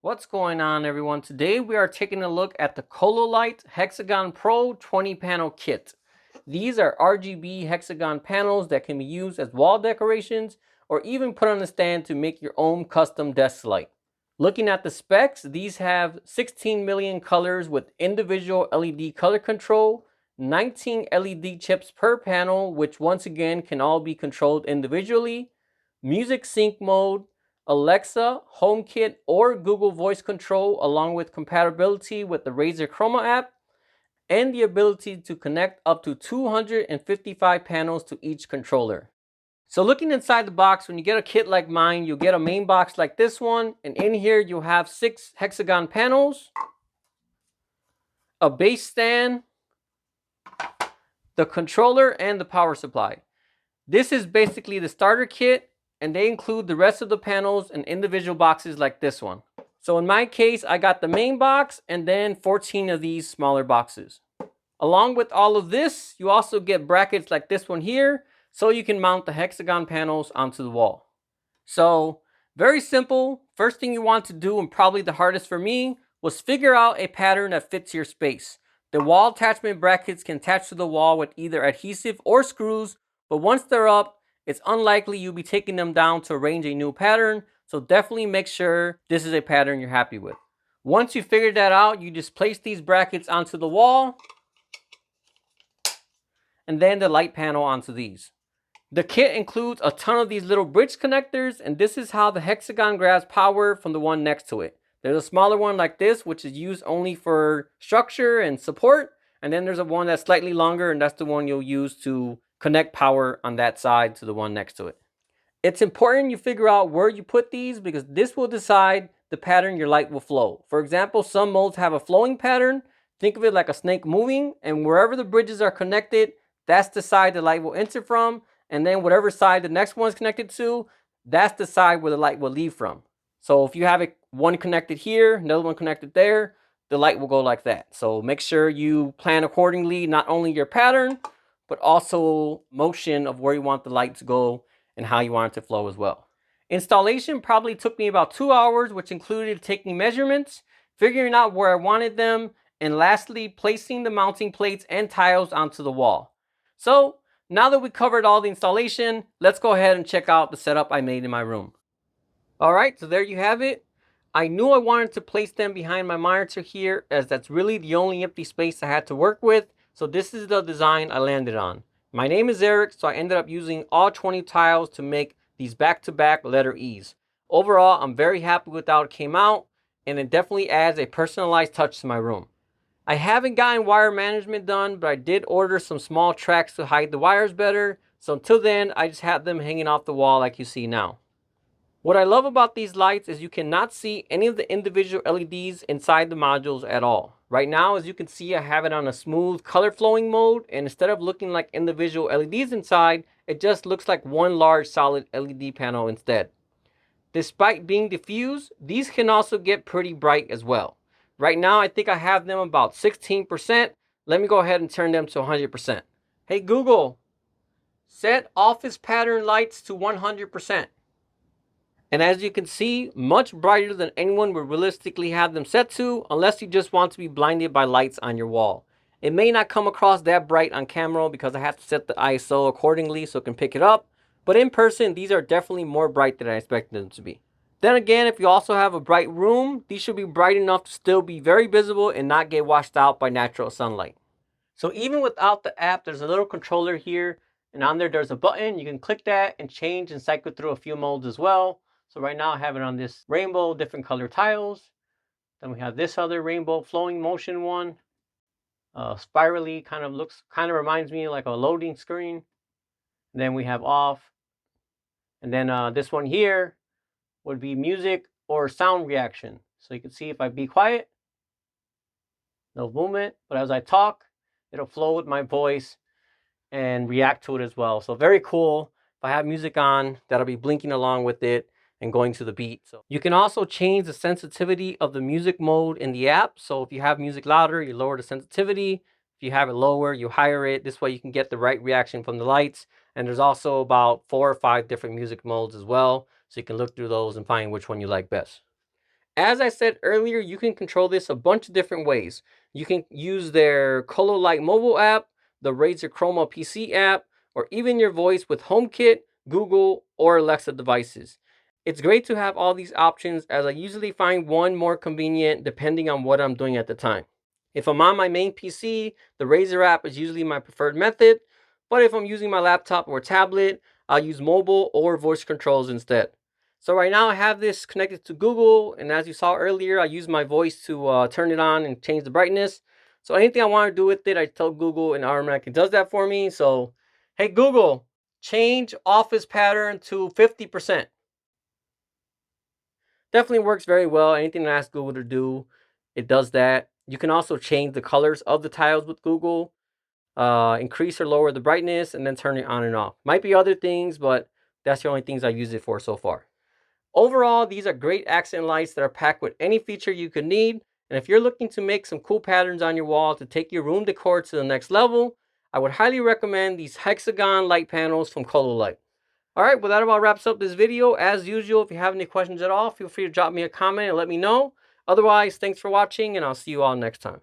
What's going on, everyone? Today we are taking a look at the Cololight Hexagon Pro 20 panel kit. These are RGB hexagon panels that can be used as wall decorations or even put on a stand to make your own custom desk light. Looking at the specs, these have 16 million colors with individual LED color control, 19 LED chips per panel, which once again can all be controlled individually, music sync mode, Alexa, HomeKit, or Google Voice Control, along with compatibility with the Razer Chroma app, and the ability to connect up to 255 panels to each controller. So looking inside the box, when you get a kit like mine, you'll get a main box like this one, and in here you'll have 6 hexagon panels, a base stand, the controller, and the power supply. This is basically the starter kit, and they include the rest of the panels in individual boxes like this one. So in my case, I got the main box and then 14 of these smaller boxes. Along with all of this, you also get brackets like this one here, so you can mount the hexagon panels onto the wall. So very simple. First thing you want to do, and probably the hardest for me, was figure out a pattern that fits your space. The wall attachment brackets can attach to the wall with either adhesive or screws, but once they're up, it's unlikely you'll be taking them down to arrange a new pattern, so definitely make sure this is a pattern you're happy with. Once you figure that out, you just place these brackets onto the wall, and then the light panel onto these. The kit includes a ton of these little bridge connectors, and this is how the hexagon grabs power from the one next to it. There's a smaller one like this, which is used only for structure and support, and then there's a one that's slightly longer, and that's the one you'll use to connect power on that side to the one next to it. It's important you figure out where you put these because this will decide the pattern your light will flow. For example, some molds have a flowing pattern. Think of it like a snake moving, and wherever the bridges are connected, that's the side the light will enter from, and then whatever side the next one is connected to, that's the side where the light will leave from. So if you have it one connected here, another one connected there, the light will go like that. So make sure you plan accordingly, not only your pattern, but also motion of where you want the light to go and how you want it to flow as well. Installation probably took me about 2 hours, which included taking measurements, figuring out where I wanted them, and lastly, placing the mounting plates and tiles onto the wall. So now that we covered all the installation, let's go ahead and check out the setup I made in my room. All right, so there you have it. I knew I wanted to place them behind my monitor here, as that's really the only empty space I had to work with. So this is the design I landed on. My name is Eric, so I ended up using all 20 tiles to make these back-to-back letter E's. Overall, I'm very happy with how it came out, and it definitely adds a personalized touch to my room. I haven't gotten wire management done, but I did order some small tracks to hide the wires better. So until then, I just have them hanging off the wall like you see now. What I love about these lights is you cannot see any of the individual LEDs inside the modules at all. Right now, as you can see, I have it on a smooth color flowing mode, and instead of looking like individual LEDs inside, it just looks like one large solid LED panel instead. Despite being diffused, these can also get pretty bright as well. Right now, I think I have them about 16%. Let me go ahead and turn them to 100%. Hey Google, set office pattern lights to 100%. And as you can see, much brighter than anyone would realistically have them set to, unless you just want to be blinded by lights on your wall. It may not come across that bright on camera because I have to set the ISO accordingly so it can pick it up, but in person, these are definitely more bright than I expected them to be. Then again, if you also have a bright room, these should be bright enough to still be very visible and not get washed out by natural sunlight. So even without the app, there's a little controller here, and on there's a button. You can click that and change and cycle through a few modes as well. So right now I have it on this rainbow, different color tiles. Then we have this other rainbow flowing motion one. Spirally kind of reminds me like a loading screen. Then we have off. And then this one here would be music or sound reaction. So you can see if I be quiet, no movement. But as I talk, it'll flow with my voice and react to it as well. So very cool. If I have music on, that'll be blinking along with it and going to the beat. So you can also change the sensitivity of the music mode in the app. So if you have music louder, you lower the sensitivity. If you have it lower, you higher it. This way you can get the right reaction from the lights. And there's also about 4 or 5 different music modes as well. So you can look through those and find which one you like best. As I said earlier, you can control this a bunch of different ways. You can use their Cololight mobile app, the Razer Chroma PC app, or even your voice with HomeKit, Google, or Alexa devices. It's great to have all these options, as I usually find one more convenient depending on what I'm doing at the time. If I'm on my main PC, the Razer app is usually my preferred method, but if I'm using my laptop or tablet, I'll use mobile or voice controls instead. So right now I have this connected to Google, and as you saw earlier, I use my voice to turn it on and change the brightness. So anything I want to do with it, I tell Google, and automatically does that for me. So, hey Google, change office pattern to 50%. Definitely works very well. Anything I ask Google to do, it does that. You can also change the colors of the tiles with Google, increase or lower the brightness, and then turn it on and off. Might be other things, but that's the only things I use it for so far. Overall, these are great accent lights that are packed with any feature you could need. And if you're looking to make some cool patterns on your wall to take your room decor to the next level, I would highly recommend these Hexagon light panels from Cololight. All right, well, that about wraps up this video. As usual, if you have any questions at all, feel free to drop me a comment and let me know. Otherwise, thanks for watching, and I'll see you all next time.